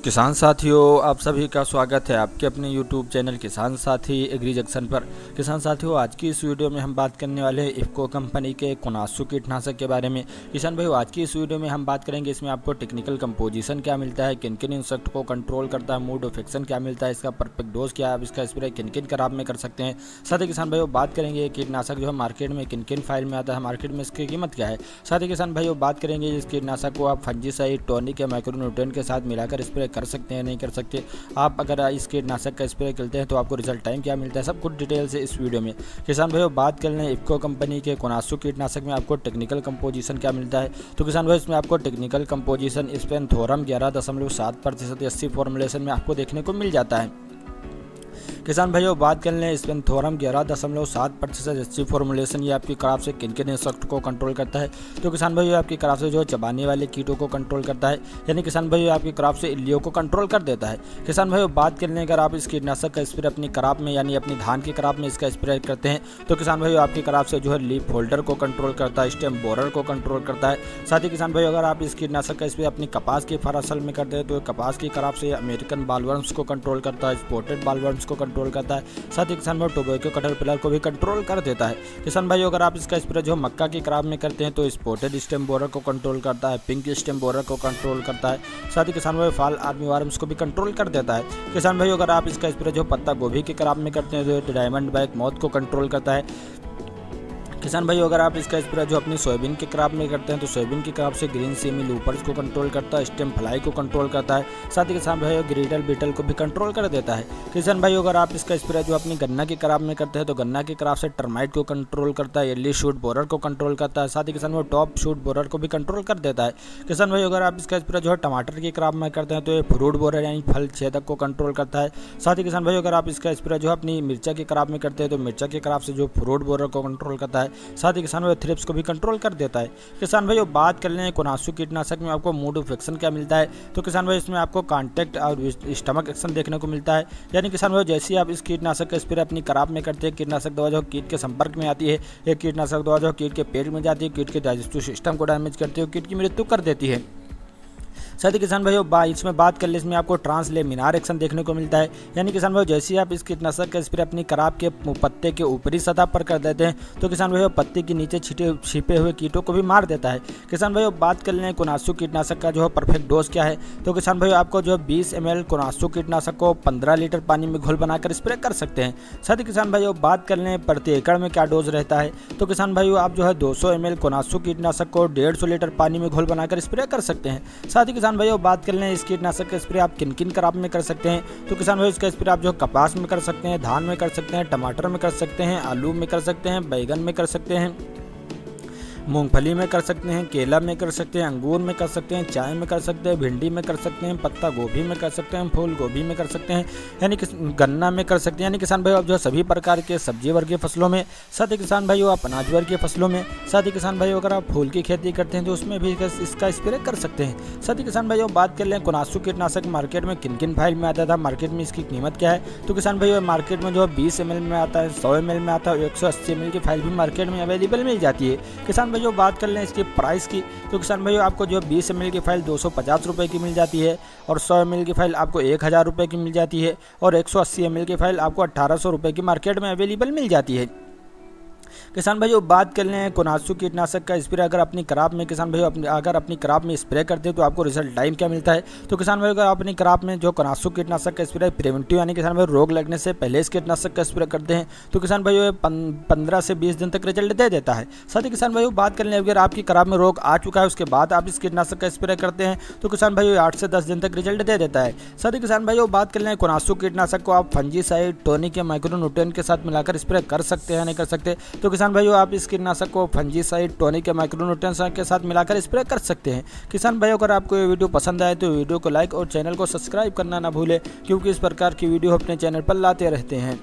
किसान साथियों, आप सभी का स्वागत है आपके अपने YouTube चैनल किसान साथी एग्री जंक्शन पर। किसान साथियों, आज की इस वीडियो में हम बात करने वाले हैं इफको कंपनी के कोनासू कीटनाशक के बारे में। किसान भाइयों, आज की इस वीडियो में हम बात करेंगे इसमें आपको टेक्निकल कंपोजिशन क्या मिलता है, किन किन इंसेक्ट को कंट्रोल करता है, मूड इफेक्शन क्या मिलता है, इसका परफेक्ट डोज क्या है, आप इसका स्प्रे किन किन खराब में कर सकते हैं। साथ ही किसान भाइयों बात करेंगे कीटनाशक जो है मार्केट में किन किन फाइल में आता है, मार्केट में इसकी कीमत क्या है। साथ ही किसान भाइयों बात करेंगे इस कीटनाशक को आप फंजीसाइड, टॉनिक या माइक्रोन्यूट्रिएंट के साथ मिलाकर स्प्रे कर सकते हैं नहीं कर सकते। आप अगर इस कीटनाशक का स्प्रे करते हैं तो आपको रिजल्ट टाइम क्या मिलता है, सब कुछ डिटेल से इस वीडियो में। किसान भाइयों बात कर लें इफको कंपनी के कोनासू कीटनाशक में आपको टेक्निकल कंपोजिशन क्या मिलता है। तो किसान भाई इसमें आपको टेक्निकल कंपोजिशन स्पेनथोरम 11.7% 80 फॉर्मुलेशन में आपको देखने को मिल जाता है। किसान भाइयों बात कर लें स्पेनथोरम 11.7% 80 फॉर्मुलेशन ये आपकी क्रॉप से किन किन इंसेक्ट को कंट्रोल करता है। तो किसान भाइयों आपकी क्रॉप से जो चबाने वाले कीटों को कंट्रोल करता है, यानी किसान भाइयों आपकी क्रॉप से इल्लियों को कंट्रोल कर देता है। किसान भाइयों बात कर लें अगर आप इस कीटनाशक का स्प्रे अपनी क्रॉप में यानी अपनी धान की क्रॉप में इसका स्प्रे करते हैं तो किसान भाइयों आपकी क्रॉप से जो है लीफ होल्डर को कंट्रोल करता है, स्टेम बोरर को कंट्रोल करता है। साथ ही किसान भाइयों अगर आप इस कीटनाशक का स्प्रे अपनी कपास की फसल में करते हैं तो कपास की क्रॉप से अमेरिकन बालवर्म्स को कंट्रोल करता है, स्पॉटेड बालवर्म्स को कंट्रोल करता है। साथ ही किसान भाई टोबैको कैटरपिलर को भी कंट्रोल कर देता है। किसान भाई अगर आप इसका स्प्रे जो मक्का की क्रॉप में करते हैं तो स्पॉटेड स्टेम बोरर को कंट्रोल करता है, पिंक स्टेम बोरर को कंट्रोल करता है। साथ ही किसान भाई फॉल आर्मीवर्म्स को भी कंट्रोल कर देता है। किसान भाई अगर आप इसका स्प्रे जो पत्ता गोभी की क्रॉप में करते हैं तो डायमंड बैक मॉथ को कंट्रोल करता है। किसान भाई अगर आप इसका स्प्रे जो अपनी सोयाबीन के क्रॉप में करते हैं तो सोयाबीन की क्रॉप से ग्रीन सीमी लूपर्स को कंट्रोल करता है, स्टेम फ्लाई को कंट्रोल करता है। साथ ही किसान भाई ग्रीडल बीटल को भी कंट्रोल कर देता है। किसान भाई अगर आप इसका स्प्रे जो अपनी गन्ना की क्रॉप में करते हैं तो गन्ना की क्रॉप से टर्माइट को कंट्रोल करता है, अर्ली शूट बोरर को कंट्रोल करता है। साथ ही किसान भाई टॉप शूट बोरर को भी कंट्रोल कर देता है। किसान भाई अगर आप इसका स्प्रे जो है टमाटर की क्रॉप में करते हैं तो ये फ्रूट बोरर यानी फल छेदक को कंट्रोल करता है। साथ ही किसान भाई अगर आप इसका स्प्रे जो अपनी मिर्चा की क्रॉप में करते हैं तो मिर्चा की क्रॉप से जो फ्रूट बोरर को कंट्रोल करता है। साथ ही किसान थ्रिप्स को भी कंट्रोल कर देता है। किसान भाई बात कर लें कोनासू कीटनाशक में आपको मूड इफेक्शन क्या मिलता है। तो किसान भाई इसमें आपको कांटेक्ट और स्टमक एक्शन देखने को मिलता है, यानी किसान भाई जैसे ही आप इस कीटनाशक का स्प्रे अपनी क्रॉप में करते हैं, कीटनाशक दवा जो कीट के संपर्क में आती है, एक कीटनाशक दवा जो कीट के पेट में जाती है, कीट के डाइजेस्टिव सिस्टम को डैमेज करती है, कीट की मृत्यु कर देती है। साथ ही किसान भाइयों इसमें बात कर ले इसमें आपको ट्रांसलेमिनार एक्शन देखने को मिलता है, यानी किसान भाइयों जैसे ही आप इस कीटनाशक का स्प्रे अपनी क्रॉप के पत्ते के ऊपरी सतह पर कर देते हैं तो किसान भाइयों पत्ते के नीचे छिपे हुए कीटों को भी मार देता है। किसान भाइयों बात कर लें कोनासू कीटनाशक का जो है परफेक्ट डोज क्या है। तो किसान भाइयों आपको जो 20 ml कोनासू कीटनाशक को 15 लीटर पानी में घोल बनाकर स्प्रे कर सकते हैं। साथ ही किसान भाइयों बात कर लें प्रति एकड़ में क्या डोज रहता है। तो किसान भाइयों आप जो है 200 ml कोनासू कीटनाशक को 150 लीटर पानी में घोल बनाकर स्प्रे कर सकते हैं। साथ ही किसान भाइयों बात कर लें इस कीटनाशक का स्प्रे आप किन किन क्रॉप में कर सकते हैं। तो किसान भाई इसका स्प्रे आप जो कपास में कर सकते हैं, धान में कर सकते हैं, टमाटर में कर सकते हैं, आलू में कर सकते हैं, बैगन में कर सकते हैं, मूंगफली में कर सकते हैं, केला में कर सकते हैं, अंगूर में कर सकते हैं, चाय में कर सकते हैं, भिंडी में कर सकते हैं, पत्ता गोभी में कर सकते हैं, फूल गोभी में कर सकते हैं, यानी कि गन्ना में कर सकते हैं। यानी किसान भाई आप जो सभी प्रकार के सब्जी वर्गीय फसलों में, साथ ही किसान भाई आप अनाज वर्गीय फसलों में, साथ ही किसान भाई अगर आप फूल की खेती करते हैं तो उसमें भी इसका स्प्रे कर सकते हैं। साथ ही किसान भाई बात कर लें कोनासू कीटनाशक मार्केट में किन किन फाइल में आता था, मार्केट में इसकी कीमत क्या है। तो किसान भाई मार्केट में जो 20 ml में आता है, 100 ml में आता है, 180 ml की फाइल भी मार्केट में अवेलेबल मिल जाती है। किसान भाई बात कर लें इसकी प्राइस की तो किसान भाइयों आपको जो 20 ml की फाइल 250 रुपये की मिल जाती है और 100 ml की फाइल आपको 1000 रुपये की मिल जाती है और 180 ml की फाइल आपको 1800 रुपये की मार्केट में अवेलेबल मिल जाती है। किसान भाइयों बात कर लें कोनासू कीटनाशक का स्प्रे अगर अपनी क्रॉप में किसान भाइयों अगर अपनी क्रॉप में स्प्रे करते हैं तो आपको रिजल्ट टाइम क्या मिलता है। तो किसान भाइयों अगर अपनी क्रॉप में जो कोनासू कीटनाशक का स्प्रे प्रिवेंटिव यानी किसान भाई रोग लगने से पहले इस कीटनाशक का स्प्रे करते हैं तो किसान भाइयों 15 से 20 दिन तक रिजल्ट दे देता है। साथ ही किसान भाइयों बात कर लें अगर आपकी क्रॉप में रोग आ चुका है उसके बाद आप इस कीटनाशक का स्प्रे करते हैं तो किसान भाइयों 8 से 10 दिन तक रिजल्ट दे देता है। साथ ही किसान भाइयों बात कर लें कोनासू कीटनाशक को आप फंजीसाइड, टॉनिक या माइक्रोन्यूट्रिएंट के साथ मिलाकर स्प्रे कर सकते हैं नहीं कर सकते। तो किसान भाइयों आप इस कीटनाशक को फंजीसाइड, टॉनिक या माइक्रोन्यूट्रिएंट्स के साथ मिलाकर स्प्रे कर सकते हैं। किसान भाइयों अगर आपको ये वीडियो पसंद आए तो वीडियो को लाइक और चैनल को सब्सक्राइब करना ना भूलें, क्योंकि इस प्रकार की वीडियो अपने चैनल पर लाते रहते हैं।